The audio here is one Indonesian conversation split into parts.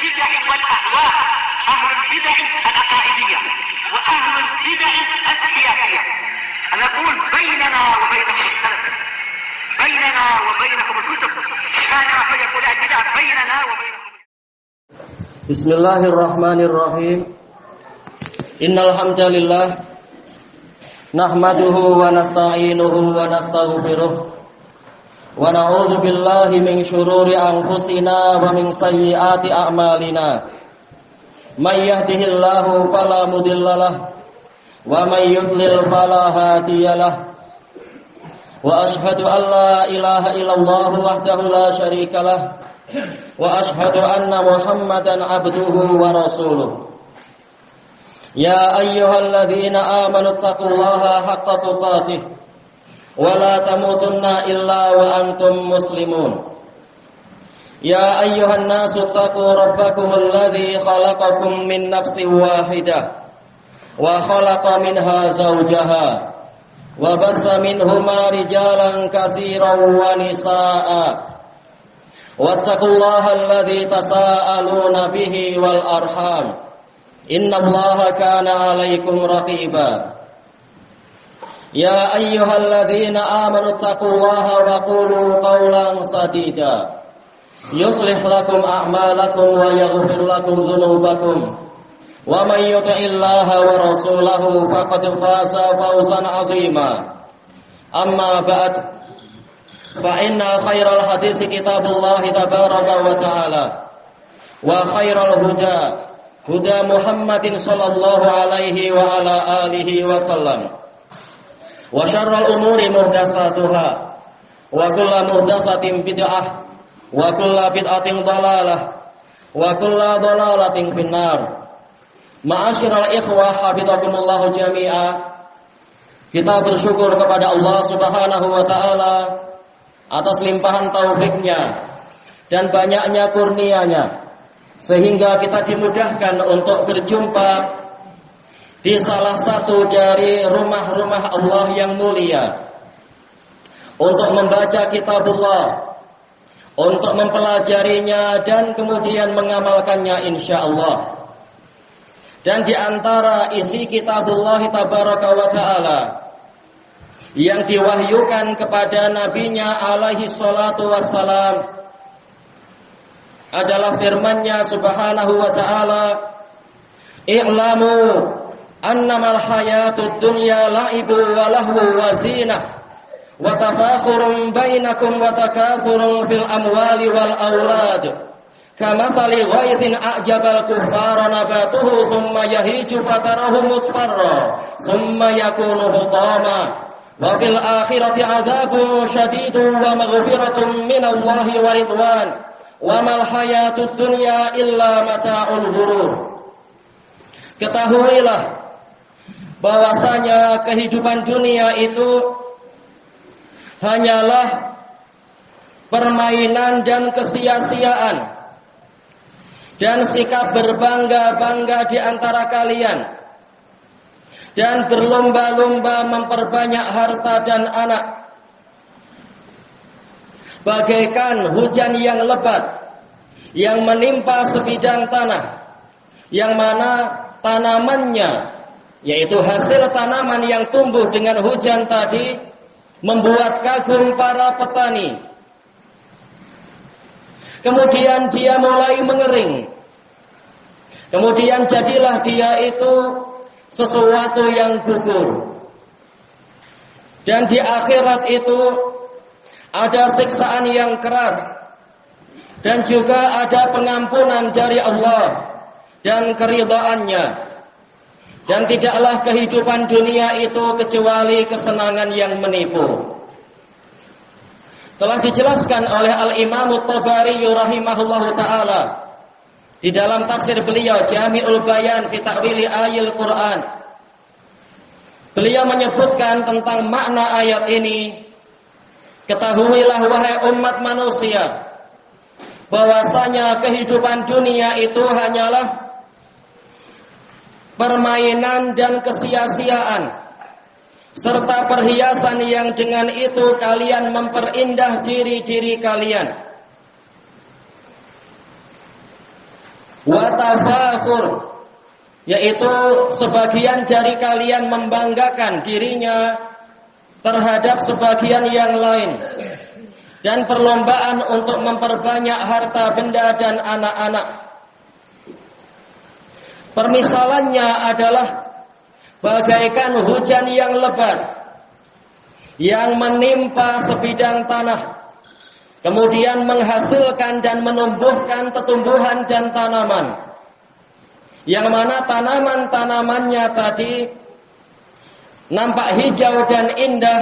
البدع والأهواء، أهل البدع العقائدية وأهل البدع السياسية. نقول بيننا وبينكم السلف، بيننا وبينكم الكتب، كان فيقول البدع بيننا وبينكم. بسم الله الرحمن الرحيم. إن الحمد لله نحمده ونستعينه ونستغفره ونعوذ بالله من شرور أنفسنا ومن سيئات أعمالنا. من يهده الله فلا مضل له ومن يضلل فلا هادي له. وأشهد أن لا إله إلا الله وحده لا شريك له وأشهد أن محمدا عبده ورسوله. يا أيها الذين آمنوا اتقوا الله حق تقاته ولا تموتن إلا وأنتم مسلمون. يا أيها الناس اتقوا ربكم الذي خلقكم من نفس واحدة وخلق منها زوجها وبث منهما رجالا كثيرا ونساء واتقوا الله الذي تساءلون به والأرحام إن الله كان عليكم رقيبا. يا أيها الذين آمنوا اتقوا الله وقولوا قولا سديدا يصلح لكم أعمالكم ويغفر لكم ذنوبكم ومن يطع الله ورسوله فقد فاز فوزا عظيما. أما بعد فإن خير الحديث كتاب الله تبارك وتعالى وخير الهدى هدى محمد صلى الله عليه وعلى آله وسلم وشر الأمور محدثاتها وكل محدثة بدعة وكل بدعة ضلالة وكل ضلالة في النار. Ma'asyiral ikhwah hafizakumullah jami'a. Kita bersyukur kepada Allah Subhanahu wa taala atas limpahan taufiknya dan banyaknya kurnianya, sehingga kita dimudahkan untuk berjumpa di salah satu dari rumah-rumah Allah yang mulia untuk membaca kitabullah, untuk mempelajarinya dan kemudian mengamalkannya insyaallah. Dan di antara isi kitabullah tabaraka wa ta'ala yang diwahyukan kepada nabinya alaihi salatu wassalam adalah firman-Nya subhanahu wa ta'ala, "I'lamu annamal hayatud dunya la'ibu wa lahu wa zinah wa tafakhurun bainakum wa takathurun fil amwali wal aulad kamathali ghaithin a'jabal kuffara nabatuhu thumma yahiju fatarahu musfarra thumma yakunu hutama wa fil akhirati 'adzabun syadidun wa maghfiratun minallahi wa ridwan wa mal hayatud dunya illa mata'ul ghurur." Ketahuilah bahwasanya kehidupan dunia itu hanyalah permainan dan kesia-siaan dan sikap berbangga-bangga di antara kalian dan berlomba-lomba memperbanyak harta dan anak, bagaikan hujan yang lebat yang menimpa sebidang tanah yang mana tanamannya, yaitu hasil tanaman yang tumbuh dengan hujan tadi, membuat kagum para petani. Kemudian dia mulai mengering. Kemudian jadilah dia itu sesuatu yang gugur. Dan di akhirat itu ada siksaan yang keras dan juga ada pengampunan dari Allah dan keridhaannya. Dan tidaklah kehidupan dunia itu kecuali kesenangan yang menipu. Telah dijelaskan oleh Al-Imam At-Tabari rahimahullahu taala di dalam tafsir beliau Jami'ul Bayan fi Ta'wili Ayatil Quran. Beliau menyebutkan tentang makna ayat ini. Ketahuilah wahai umat manusia, bahwasanya kehidupan dunia itu hanyalah permainan dan kesia-siaan serta perhiasan yang dengan itu kalian memperindah diri-diri kalian. wa tafakhur, yaitu sebagian dari kalian membanggakan dirinya terhadap sebagian yang lain, dan perlombaan untuk memperbanyak harta benda dan anak-anak. Permisalannya adalah bagaikan hujan yang lebat yang menimpa sebidang tanah, kemudian menghasilkan dan menumbuhkan tumbuhan dan tanaman, yang mana tanaman-tanamannya tadi nampak hijau dan indah,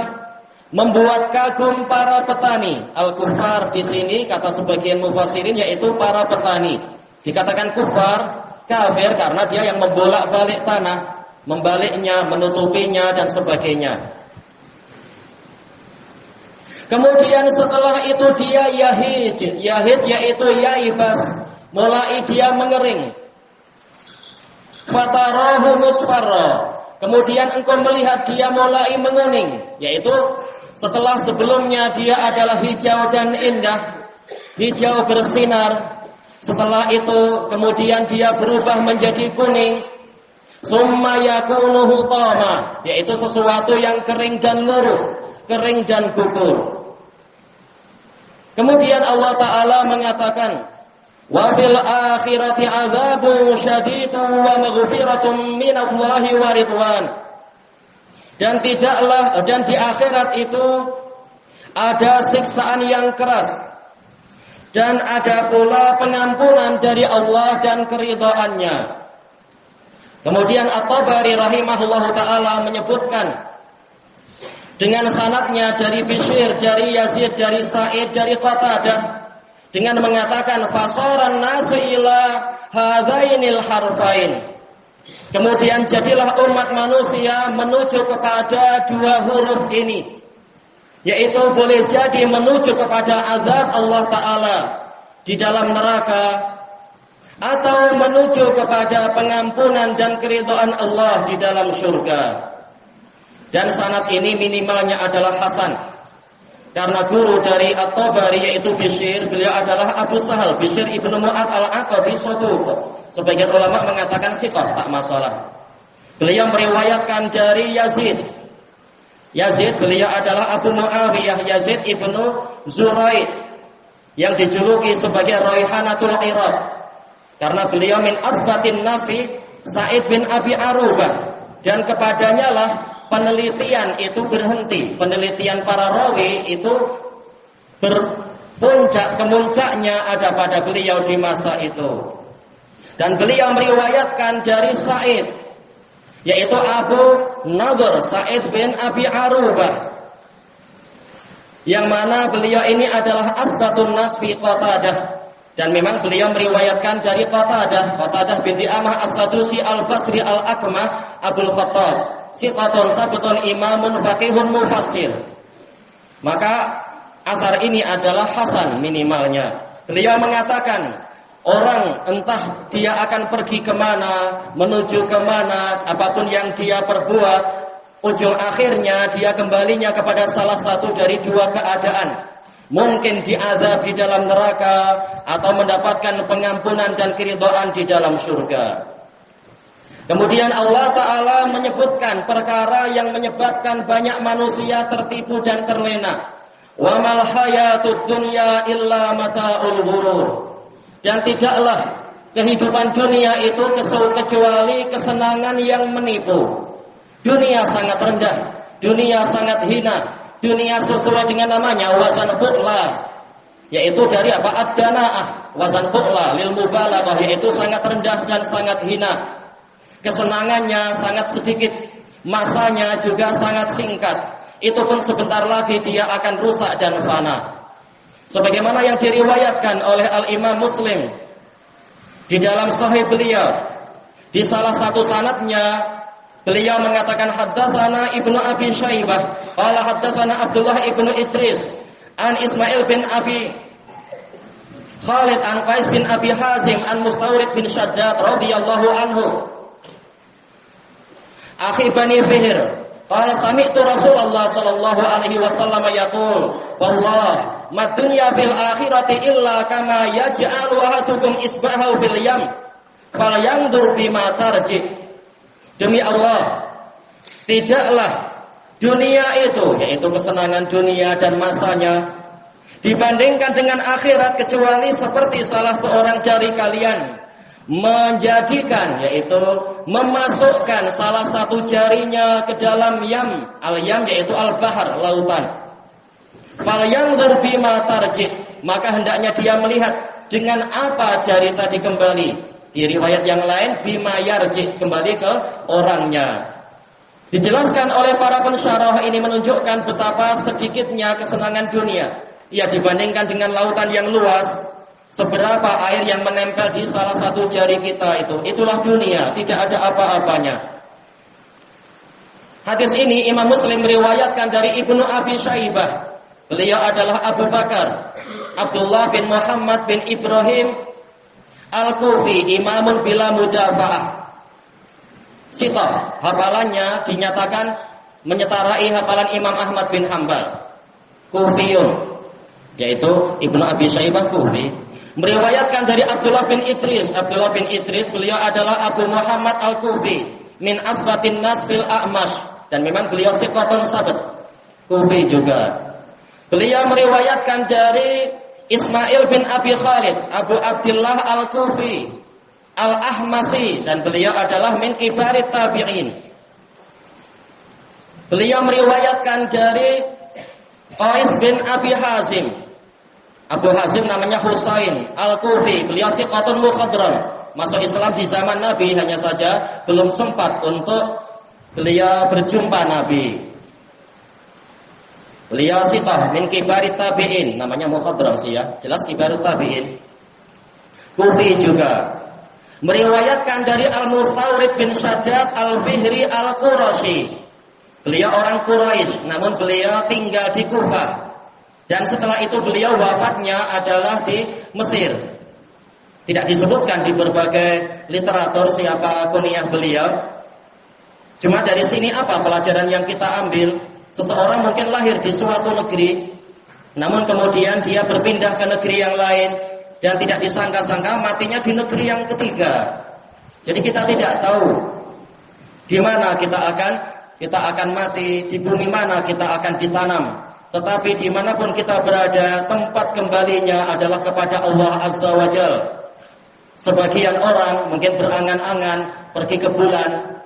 membuat kagum para petani. Al-kufar di sini kata sebagian mufassirin yaitu para petani. Dikatakan kufar, kafir karena dia yang membolak-balik tanah, membaliknya, menutupinya dan sebagainya. Kemudian setelah itu dia yahid yaitu yaibas, mulai dia mengering. Fatarahu musfarra, kemudian engkau melihat dia mulai menguning, yaitu setelah sebelumnya dia adalah hijau dan indah, hijau bersinar. Setelah itu kemudian dia berubah menjadi kuning. Summa yakunu hutama, yaitu sesuatu yang kering dan luruh, kering dan gugur. Kemudian Allah Ta'ala mengatakan, wa fil akhirati adzabun syadidun wa maghfiratun minallahi wa ridwan. Dan di akhirat itu ada siksaan yang keras, dan ada pula pengampunan dari Allah dan keridhaannya. Kemudian At-Tabari rahimahullahu ta'ala menyebutkan dengan sanadnya dari Bishr, dari Yazid, dari Sa'id, dari Qatadah, dengan mengatakan fasaran nasu ila hadzainil harfain. Kemudian jadilah umat manusia menuju kepada dua huruf ini, yaitu boleh jadi menuju kepada azab Allah Ta'ala di dalam neraka, atau menuju kepada pengampunan dan keridhaan Allah di dalam surga. Dan sanad ini minimalnya adalah hasan, karena guru dari At-Tabari yaitu Bishr, beliau adalah Abu Sahal Bishr ibnu Mu'ad al-Aqabi saduq. Sebagian ulama mengatakan siqah, tak masalah. Beliau meriwayatkan dari Yazid beliau adalah Abu Muawiyah Yazid ibnu Zuraid, yang dijuluki sebagai Raihanatul Iraq, karena beliau min asbatin nasi Sa'id bin Abi Arubah, dan kepadanya lah penelitian itu berhenti. Penelitian para rawi itu kemuncaknya ada pada beliau di masa itu. Dan beliau meriwayatkan dari Sa'id, yaitu Abu Nadhr Sa'id bin Abi Arubah, yang mana beliau ini adalah asbatun nas fi Qatadah. Dan memang beliau meriwayatkan dari Qatadah bin Di'amah As-Sadusi Al-Basri Al-Akmah Abul Khattab, siqatun sabtun imamun faqihun mufassir. Maka asar ini adalah hasan minimalnya. Beliau mengatakan, orang entah dia akan pergi kemana, menuju kemana, apapun yang dia perbuat, ujung akhirnya dia kembalinya kepada salah satu dari dua keadaan. Mungkin diazab di dalam neraka, atau mendapatkan pengampunan dan keridhaan di dalam surga. Kemudian Allah Ta'ala menyebutkan perkara yang menyebabkan banyak manusia tertipu dan terlena. Wa mal hayatud dunya illa mata'ul ghurur. Dan tidaklah kehidupan dunia itu kecuali kesenangan yang menipu. Dunia sangat rendah, dunia sangat hina, dunia sesuai dengan namanya wazan fu'la, yaitu dari apa? Ad-dana'ah, wazan fu'la lil mubalaghah, yaitu sangat rendah dan sangat hina. Kesenangannya sangat sedikit, masanya juga sangat singkat. Itu pun sebentar lagi dia akan rusak dan fana. Sebagaimana yang diriwayatkan oleh Al-Imam Muslim di dalam sahih beliau, di salah satu sanadnya beliau mengatakan haddatsana Ibnu Abi Syaibah qala haddatsana Abdullah ibnu Idris an Ismail bin Abi Khalid an Qais bin Abi Hazim an Mustawrid bin Shaddad radhiyallahu anhu akhi Bani Fihr qala sami'tu Rasulullah sallallahu alaihi wasallam yaqul wallah mad dunya fil akhirati illa kama yaj'alu ahadukum isbahahu fil yam falyanzur bima tarji. Demi Allah, tidaklah dunia itu, yaitu kesenangan dunia dan masanya, dibandingkan dengan akhirat kecuali seperti salah seorang dari kalian menjadikan, yaitu memasukkan salah satu jarinya ke dalam yam, al-yam yaitu al-bahar, lautan. Falyanzur bima tarji, maka hendaknya dia melihat dengan apa jari tadi kembali. Di riwayat yang lain bima yarji, kembali ke orangnya. Dijelaskan oleh para pensyarah, ini menunjukkan betapa sedikitnya kesenangan dunia. Ya, dibandingkan dengan lautan yang luas, seberapa air yang menempel di salah satu jari kita itu. Itulah dunia, tidak ada apa-apanya. Hadis ini Imam Muslim meriwayatkan dari Ibnu Abi Syaibah. Beliau adalah Abu Bakar Abdullah bin Muhammad bin Ibrahim Al-Kufi, imamun bila mudafa'ah. Sitah, hafalannya dinyatakan menyetarai hafalan Imam Ahmad bin Hanbal. Kufiyun, yaitu Ibnu Abi Syaibah Kufi, meriwayatkan dari Abdullah bin Idris. Abdullah bin Idris beliau adalah Abu Muhammad Al-Kufi, min asbatin nas fil a'mash, dan memang beliau thiqatun sabat, Kufi juga. Beliau meriwayatkan dari Ismail bin Abi Khalid, Abu Abdullah Al-Kufi Al-Ahmasi, dan beliau adalah min kibarit tabi'in. Beliau meriwayatkan dari Qais bin Abi Hazim. Abu Hazim namanya Husain Al-Kufi, beliau thiqatun mukhadram, masuk Islam di zaman Nabi, hanya saja belum sempat untuk beliau berjumpa Nabi. Beliau sitah min kibarit tabi'in, namanya mukhadram sih ya, jelas kibarit tabi'in. Kufi juga. Meriwayatkan dari Al-Mustawrid bin Shaddad Al-Fihri Al-Qurashi. Beliau orang Quraisy, namun beliau tinggal di Kufah. Dan setelah itu beliau wafatnya adalah di Mesir. Tidak disebutkan di berbagai literatur siapa kunyah beliau. Cuma dari sini apa pelajaran yang kita ambil? Seseorang mungkin lahir di suatu negeri, namun kemudian dia berpindah ke negeri yang lain, dan tidak disangka-sangka matinya di negeri yang ketiga. Jadi kita tidak tahu di mana kita akan mati, di bumi mana kita akan ditanam. Tetapi dimanapun kita berada, tempat kembalinya adalah kepada Allah Azza wa Jalla. Sebagian orang mungkin berangan-angan pergi ke bulan.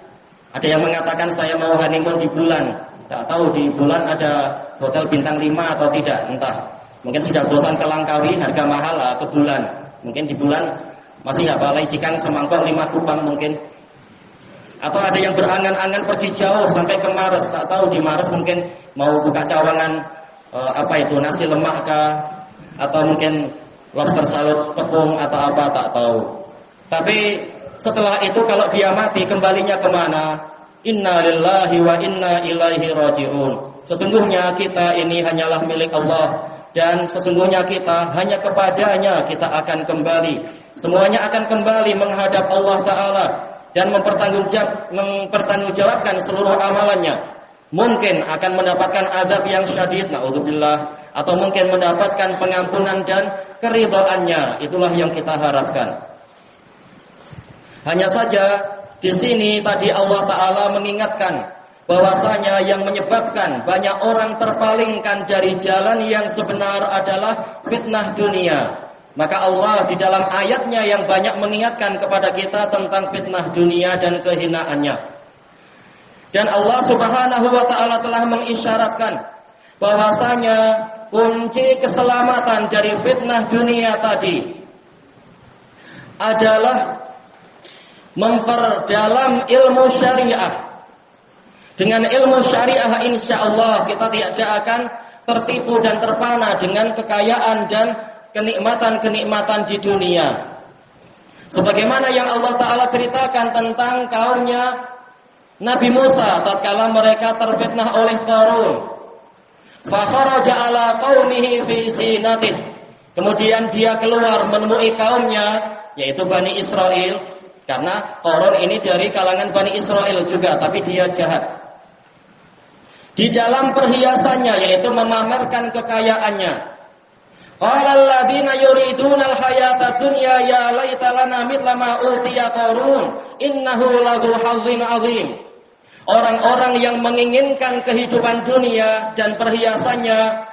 Ada yang mengatakan saya mau honeymoon di bulan. Tak tahu di bulan ada hotel bintang 5 atau tidak, entah. Mungkin sudah bosan ke Langkawi, harga mahal lah, ke bulan. Mungkin di bulan masih balai Cikang semangkok 5 kupang mungkin. Atau ada yang berangan-angan pergi jauh sampai ke Mares, tak tahu di Mares mungkin mau buka cawangan nasi lemak kah, atau mungkin lobster salut tepung atau apa, tak tahu. Tapi setelah itu kalau dia mati kembalinya kemana? Inna lillahi wa inna ilaihi raji'un. Sesungguhnya kita ini hanyalah milik Allah, dan sesungguhnya kita hanya kepadanya kita akan kembali. Semuanya akan kembali menghadap Allah Ta'ala dan mempertanggungjawabkan seluruh amalannya. Mungkin akan mendapatkan azab yang syadid, na'udzubillah, atau mungkin mendapatkan pengampunan dan keridhaannya. Itulah yang kita harapkan. Hanya saja di sini tadi Allah Ta'ala mengingatkan bahwasanya yang menyebabkan banyak orang terpalingkan dari jalan yang sebenar adalah fitnah dunia. Maka Allah di dalam ayatnya yang banyak mengingatkan kepada kita tentang fitnah dunia dan kehinaannya. Dan Allah Subhanahu wa Ta'ala telah mengisyaratkan bahwasanya kunci keselamatan dari fitnah dunia tadi adalah memperdalam ilmu syariah. Dengan ilmu syariah insyaallah kita tidak akan tertipu dan terpana dengan kekayaan dan kenikmatan-kenikmatan di dunia. Sebagaimana yang Allah Ta'ala ceritakan tentang kaumnya Nabi Musa tatkala mereka terfitnah oleh Qarun. Fa kharaja ala qaumihi fi zinatih. Kemudian dia keluar menemui kaumnya, yaitu Bani Israel. Karena Qarun ini dari kalangan Bani Israel juga, tapi dia jahat. Di dalam perhiasannya, yaitu memamerkan kekayaannya. Qala alladziina yuriduna al-hayata dunya ya laita lana mithla ma utiya Qarun innahu ladzu hazzin 'adzim. Orang-orang yang menginginkan kehidupan dunia dan perhiasannya,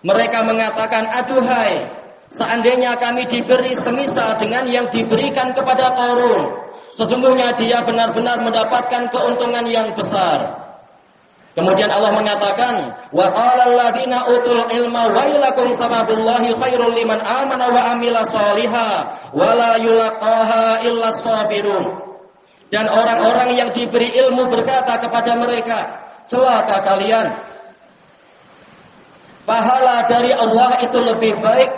mereka mengatakan, aduhai, seandainya kami diberi semisal dengan yang diberikan kepada Qarun. Sesungguhnya dia benar-benar mendapatkan keuntungan yang besar. Kemudian Allah mengatakan, wa qala alladziina utul ilma wailakum thawabullahi khairul liman amana wa amila shalihan wa la yulaqaha illa sabirun. Dan orang-orang yang diberi ilmu berkata kepada mereka, celaka kalian, pahala dari Allah itu lebih baik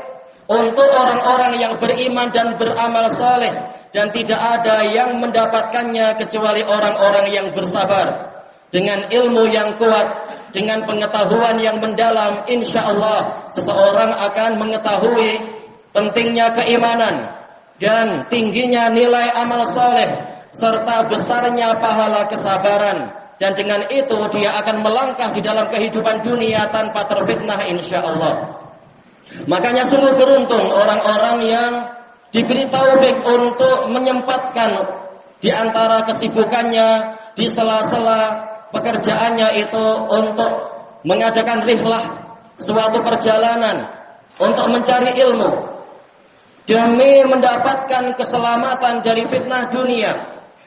untuk orang-orang yang beriman dan beramal saleh, dan tidak ada yang mendapatkannya kecuali orang-orang yang bersabar. Dengan ilmu yang kuat, dengan pengetahuan yang mendalam, insya Allah seseorang akan mengetahui pentingnya keimanan dan tingginya nilai amal saleh serta besarnya pahala kesabaran. Dan dengan itu dia akan melangkah di dalam kehidupan dunia tanpa terfitnah, insya Allah. Makanya sungguh beruntung orang-orang yang diberi taufik untuk menyempatkan di antara kesibukannya, di sela-sela pekerjaannya itu untuk mengadakan rihlah, suatu perjalanan untuk mencari ilmu demi mendapatkan keselamatan dari fitnah dunia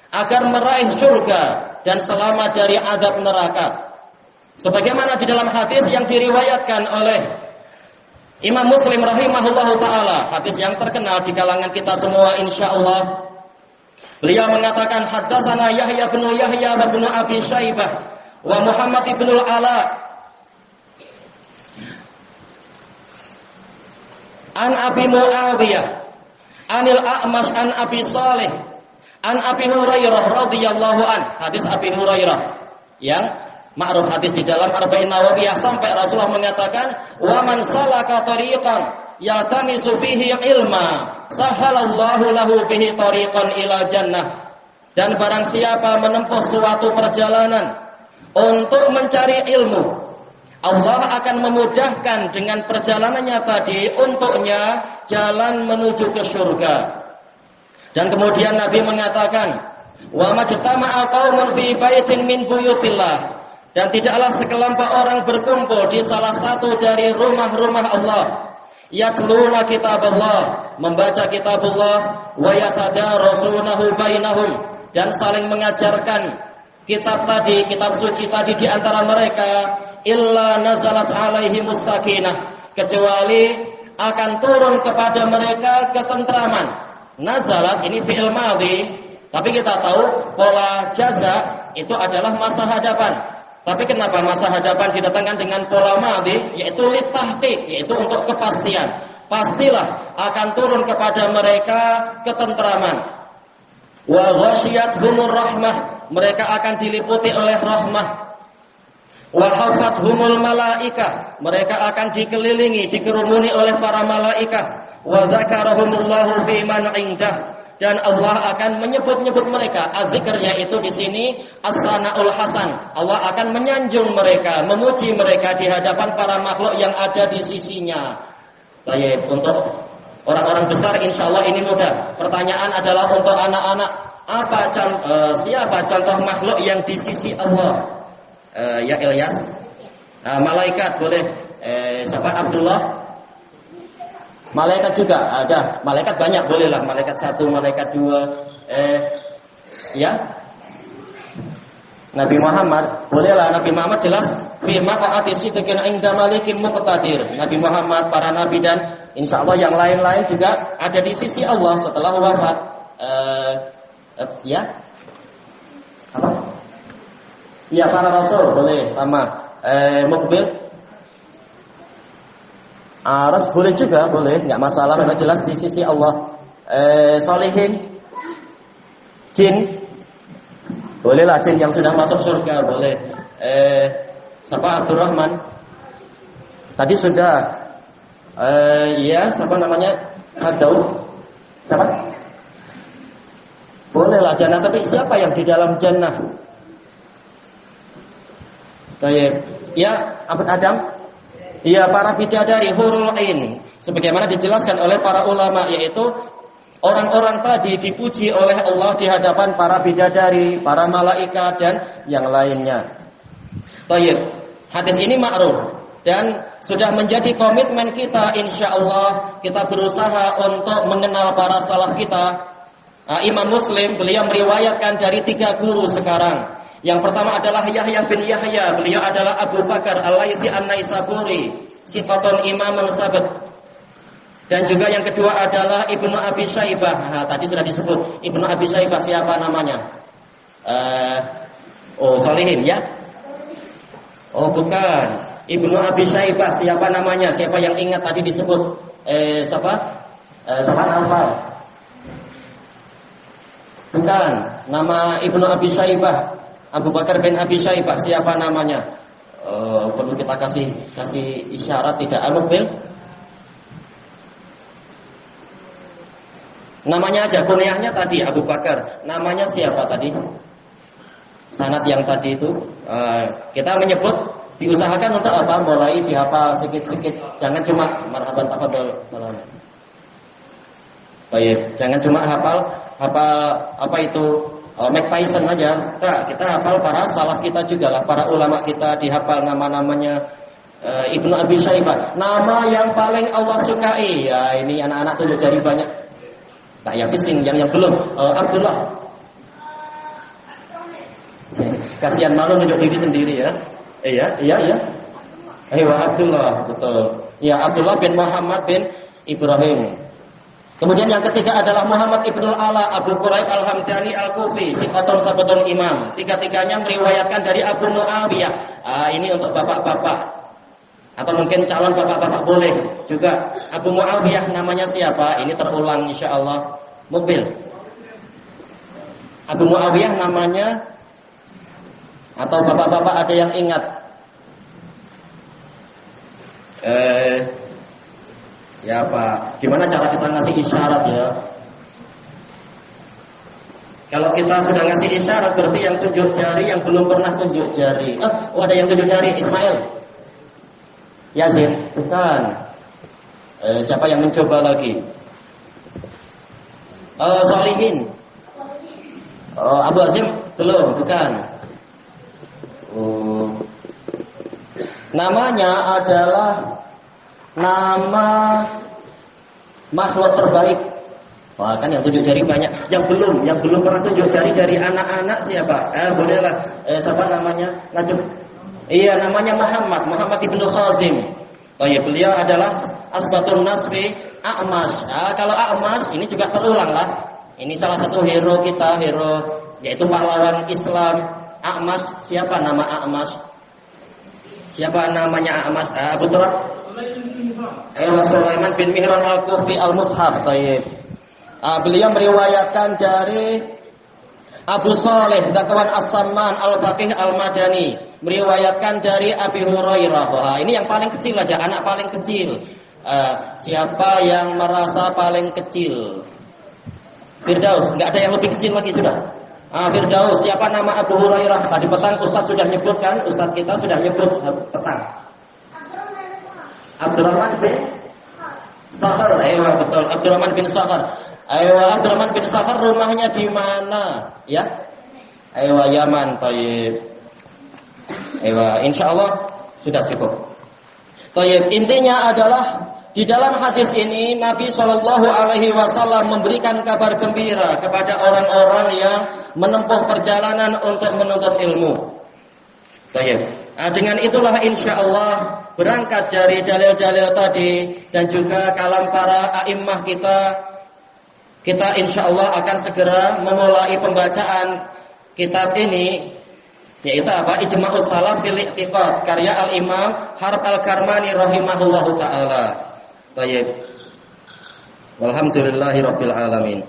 agar meraih surga dan selamat dari azab neraka. Sebagaimana di dalam hadis yang diriwayatkan oleh Imam Muslim rahimahullahu taala, hadis yang terkenal di kalangan kita semua insyaallah. Beliau mengatakan, haddatsana Yahya bin Yahya bin Abi Syaibah wa Muhammad bin Al-Ala an Abi Muawiyah anil A'mash an Abi Salih an Abi Hurairah radhiyallahu an. Hadis Abi Hurairah yang ma'ruf hadis di dalam Arba'in Nawawiyah, sampai Rasulullah mengatakan, wa man salaka tariqan yaltamisu fihi ilma sahalallahu lahu bihi tariqan ila jannah. Dan barang siapa menempuh suatu perjalanan untuk mencari ilmu, Allah akan memudahkan dengan perjalanannya tadi untuknya jalan menuju ke surga. Dan kemudian Nabi mengatakan, wa majtama'a qaumun fi baitin min buyutillah, dan tidaklah sekelompok orang berkumpul di salah satu dari rumah-rumah Allah, yatluna kitabullah, membaca kitabullah, wa yatadarasunahu bainahum, dan saling mengajarkan kitab tadi, kitab suci tadi di antara mereka, illa nazalat alaihimus sakinah, kecuali akan turun kepada mereka ketentraman. Nazalat ini fi'il madhi, tapi kita tahu pola jaza itu adalah masa hadapan. Tapi kenapa masa hadapan didatangkan dengan pola madhi, yaitu litahqiq, yaitu untuk kepastian. Pastilah akan turun kepada mereka ketentraman. Wa ghasyiyatuhumur rahmah, mereka akan diliputi oleh rahmah. Wa hafathumul malaikah, mereka akan dikelilingi, dikerumuni oleh para malaikat. Wa dzakarahumullahu fi man 'indah, dan Allah akan menyebut-nyebut mereka. Az-zikrnya itu di sini as-sanaul hasan. Allah akan menyanjung mereka, memuji mereka di hadapan para makhluk yang ada di sisinya. Baik, untuk orang-orang besar insyaallah ini mudah. Pertanyaan adalah untuk anak-anak, siapa contoh makhluk yang di sisi Allah? Ya Ilyas. Malaikat boleh. Siapa? Abdullah. Malaikat juga ada. Malaikat banyak, bolehlah. Malaikat satu, malaikat dua. Ya. Nabi Muhammad, bolehlah. Nabi Muhammad jelas fi maq'ati sidqin 'inda malikin muqtadir. Nabi Muhammad, para nabi dan insyaallah yang lain-lain juga ada di sisi Allah setelah wafat. Ya. Apa? Ya, para rasul boleh sama. Mukbil. Aras boleh juga, boleh, nggak masalah, memang jelas di sisi Allah. Salihin, jin, bolehlah, jin yang sudah masuk surga, boleh. Siapa? Abdurrahman. Tadi sudah. Ya, siapa namanya? Daud. Siapa? Bolehlah jannah, tapi siapa yang di dalam jannah? Ya, Adam. Ya, para bidadari hurul ain, sebagaimana dijelaskan oleh para ulama, yaitu orang-orang tadi dipuji oleh Allah di hadapan para bidadari, para malaikat dan yang lainnya. Baik, hadis ini ma'ruf dan sudah menjadi komitmen kita, insyaallah kita berusaha untuk mengenal para salaf kita. Imam Muslim beliau meriwayatkan dari 3 guru sekarang. Yang pertama adalah Yahya bin Yahya, beliau adalah Abu Bakar Al-Laitsi An-Naisaburi, siqatun imamun sabat. Dan juga yang kedua adalah Ibnu Abi Syaibah. Tadi sudah disebut Ibnu Abi Syaibah, siapa namanya? Sholihin ya? Oh bukan, Ibnu Abi Syaibah, siapa namanya? Siapa yang ingat tadi disebut? Siapa? Siapa nama? Bukan, nama Ibnu Abi Syaibah, Abu Bakar bin Abi Syaibah, siapa namanya? Perlu kita kasih isyarat tidak? Al-Mubil? Namanya aja, kunyahnya tadi Abu Bakar. Namanya siapa tadi? Sanad yang tadi itu kita menyebut, diusahakan untuk apa? Mulai dihafal sedikit-sedikit. Jangan cuma marhaban tafadhol salam. Baik, jangan cuma hafal apa itu Mike Tyson aja. Nah, kita hafal para salaf kita juga lah, para ulama kita dihafal nama-namanya. Ibnu Abi Syaibah, nama yang paling Allah sukai. Ya, ini anak-anak tunjuk jari banyak. Tak yang bising, yang belum. Abdullah. Kasihan malu nunjuk diri sendiri ya. Iya. Abdullah, betul. Ya, Abdullah bin Muhammad bin Ibrahim. Kemudian yang ketiga adalah Muhammad Ibnul Ala Abu Quraib Al-Hamdani Al-Kufi, siqatun sabtun imam. Tiga-tiganya meriwayatkan dari Abu Muawiyah. Ini untuk bapak-bapak atau mungkin calon bapak-bapak boleh juga. Abu Muawiyah namanya siapa? Ini terulang insyaallah. Mobil. Abu Muawiyah namanya, atau bapak-bapak ada yang ingat? Siapa? Gimana cara kita ngasih isyarat ya? Kalau kita sudah ngasih isyarat, berarti yang tunjuk jari, yang belum pernah tunjuk jari. Ada yang tunjuk jari, Ismail. Yazid, bukan. Siapa yang mencoba lagi? Sholihin. Abu Azim, belum, bukan. Namanya adalah nama makhluk terbaik. Wah, kan yang tunjuk jari banyak. Yang belum pernah tunjuk jari dari anak-anak siapa? Bolehlah. Siapa namanya? Najib. Iya, namanya Muhammad Ibnu Khazim. Oh iya, beliau adalah asbatun nasfi A'mash. Kalau A'mash ini juga terulang lah. Ini salah satu hero kita, yaitu pahlawan Islam. A'mash, siapa nama A'mash? Siapa namanya A'mash? Abu Turab? Sulaiman bin Mihran Al-Kufi Al-Mushaf. Baik. Beliau meriwayatkan dari Abu Saleh Zakwan As-Samman Al-Faqih Al-Madani, meriwayatkan dari Abi Hurairah. Ini yang paling kecil aja, anak paling kecil. Siapa yang merasa paling kecil? Firdaus, enggak ada yang lebih kecil lagi sudah. Firdaus, siapa nama Abu Hurairah? Tadi petang Ustaz sudah nyebutkan, Ustaz kita sudah nyebut petang. Abdurrahman bin Sakhar, betul. Abdurrahman bin Sakhar. Abdurrahman bin Sakhar rumahnya di mana? Ya? Yaman, tayyib. Insyaallah sudah cukup. Tayyib, intinya adalah di dalam hadis ini Nabi Shallallahu Alaihi Wasallam memberikan kabar gembira kepada orang-orang yang menempuh perjalanan untuk menuntut ilmu. Tayyib. Dengan itulah insyaallah berangkat dari dalil-dalil tadi dan juga kalam para a'immah kita insyaallah akan segera memulai pembacaan kitab ini, yaitu apa? Ijma'us Salaf fil I'tiqad karya Al-Imam Harb Al-Karmani rahimahullahu taala. Baik. Walhamdulillahirabbil alamin.